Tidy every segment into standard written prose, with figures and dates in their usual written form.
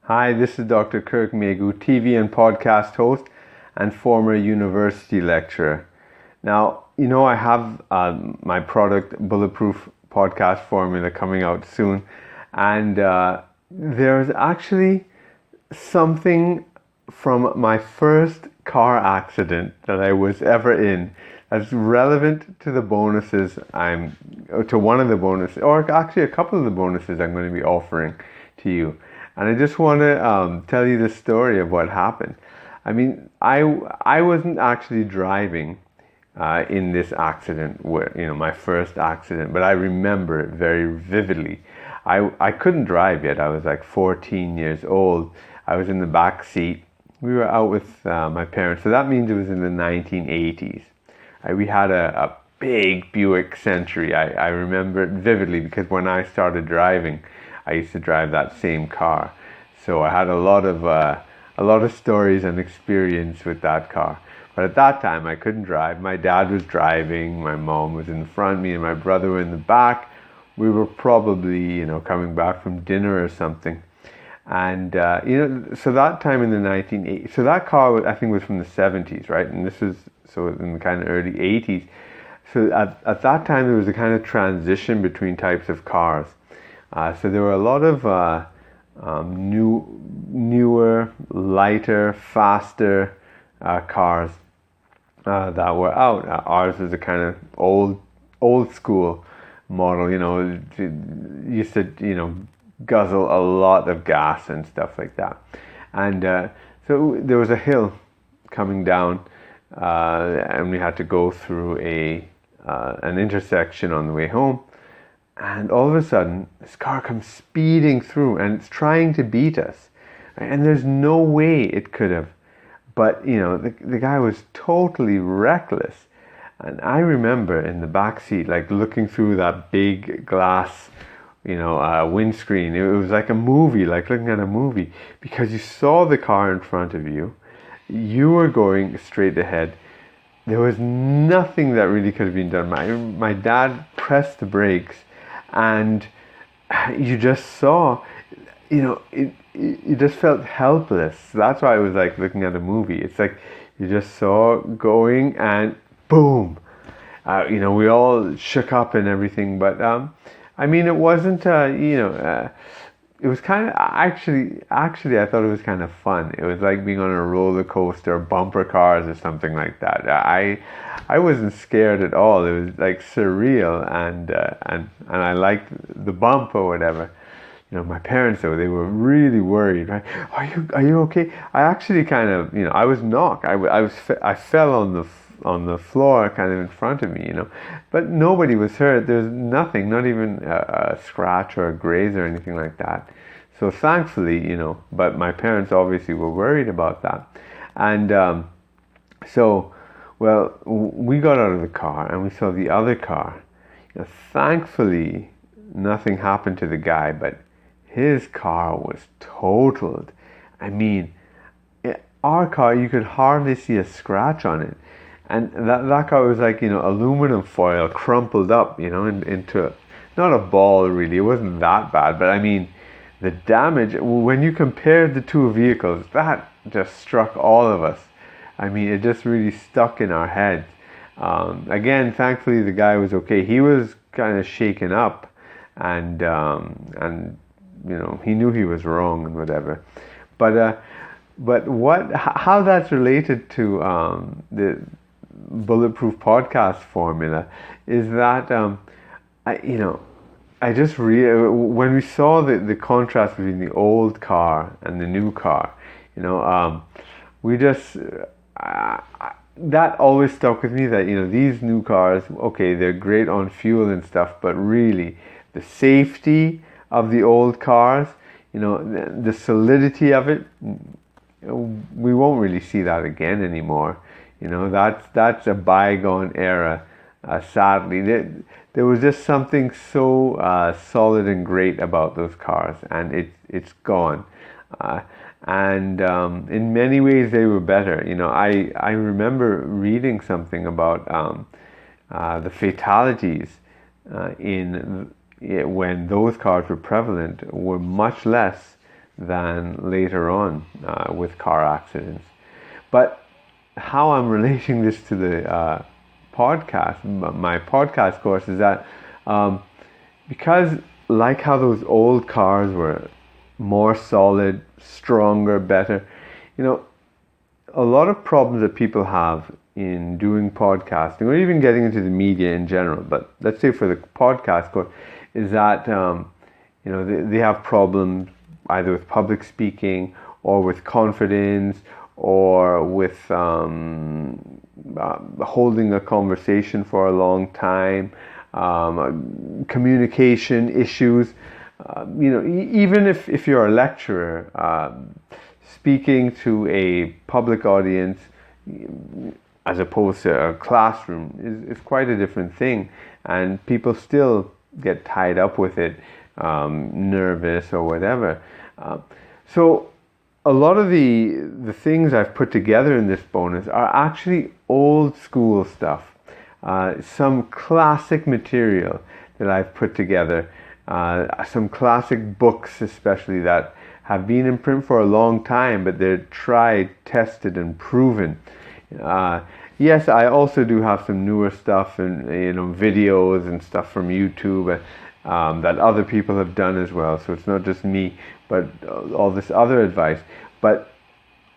Hi, this is Dr. Kirk Megu, TV and podcast host and former university lecturer. Now, I have my product, Bulletproof podcast formula, coming out soon. And there's actually something from my first car accident that I was ever in that's relevant to the bonuses to one of the bonuses, or actually a couple of the bonuses I'm going to be offering to you. And I just want to tell you the story of what happened. I mean, I wasn't actually driving in this accident, my first accident, but I remember it very vividly. I couldn't drive yet. I was like 14 years old. I was in the back seat. We were out with my parents, so that means it was in the 1980s. We had a big Buick Century. I remember it vividly because when I started driving, I used to drive that same car. So I had a lot of stories and experience with that car. But at that time, I couldn't drive. My dad was driving. My mom was in the front. Me and my brother were in the back. We were probably, coming back from dinner or something. And, so that time in the 1980s, so that car, I think, was from the 70s, right? And this was, so in the kind of early 80s. So at that time, there was a kind of transition between types of cars. So there were a lot of newer, lighter, faster cars that were out. Ours was a kind of old school model. It used to guzzle a lot of gas and stuff like that. And so there was a hill coming down, and we had to go through an intersection on the way home. And all of a sudden, this car comes speeding through and it's trying to beat us. And there's no way it could have. But, the guy was totally reckless. And I remember in the back seat, like looking through that big glass, windscreen. It was like a movie, like looking at a movie. Because you saw the car in front of you. You were going straight ahead. There was nothing that really could have been done. My dad pressed the brakes. And you just saw, you just felt helpless. That's why I was like looking at a movie. It's like you just saw going and boom. We all shook up and everything. But it wasn't, it was kind of, actually, I thought it was kind of fun. It was like being on a roller coaster, bumper cars or something like that. I wasn't scared at all. It was like surreal, and I liked the bump or whatever. My parents, though, they were really worried. Right? Are you okay? I actually kind of, I was knocked. I fell on the floor, kind of in front of me. But nobody was hurt. There was nothing, not even a scratch or a graze or anything like that. So thankfully, but my parents obviously were worried about that, and well, we got out of the car and we saw the other car. Thankfully, nothing happened to the guy, but his car was totaled. Our car, you could hardly see a scratch on it. And that car was like, aluminum foil crumpled up, into not a ball really. It wasn't that bad, but the damage, when you compared the two vehicles, that just struck all of us. It just really stuck in our heads. Again, thankfully, the guy was okay. He was kind of shaken up, and he knew he was wrong and whatever. But how that's related to the Bulletproof podcast formula is that when we saw the contrast between the old car and the new car, we just that always stuck with me, that these new cars, okay, they're great on fuel and stuff, but really the safety of the old cars, the solidity of it, we won't really see that again anymore. That's a bygone era. Sadly, there was just something so solid and great about those cars, and it's gone. And in many ways, they were better. I remember reading something about the fatalities when those cars were prevalent were much less than later on with car accidents. But how I'm relating this to the podcast, my podcast course, is that because like how those old cars were more solid, stronger, better, a lot of problems that people have in doing podcasting or even getting into the media in general, but let's say for the podcast course, is that they have problems either with public speaking or with confidence or with holding a conversation for a long time, communication issues. Even if you're a lecturer, speaking to a public audience as opposed to a classroom is quite a different thing, and people still get tied up with it, nervous or whatever. So a lot of the things I've put together in this bonus are actually old school stuff, some classic material that I've put together, some classic books especially that have been in print for a long time, but they're tried, tested, and proven. Yes, I also do have some newer stuff and videos and stuff from YouTube that other people have done as well. So it's not just me, but all this other advice. But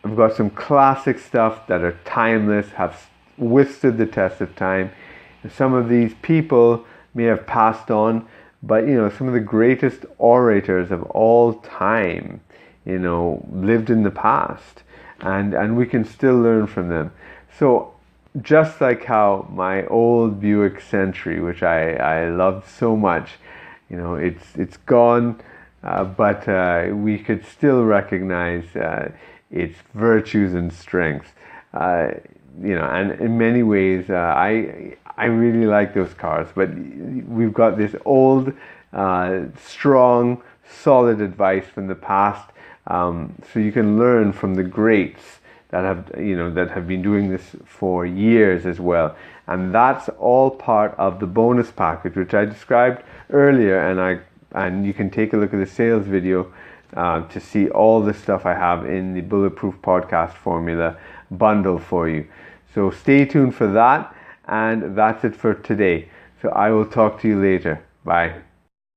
I've got some classic stuff that are timeless, have withstood the test of time. And some of these people may have passed on, but some of the greatest orators of all time, lived in the past, and we can still learn from them. So just like how my old Buick Century, which I loved so much, it's gone, but we could still recognize its virtues and strengths. And in many ways, I really like those cars, but we've got this old, strong, solid advice from the past, so you can learn from the greats that have been doing this for years as well. And that's all part of the bonus package, which I described earlier, and you can take a look at the sales video to see all the stuff I have in the Bulletproof podcast formula bundle for you. So stay tuned for that, and that's it for today. So I will talk to you later. Bye.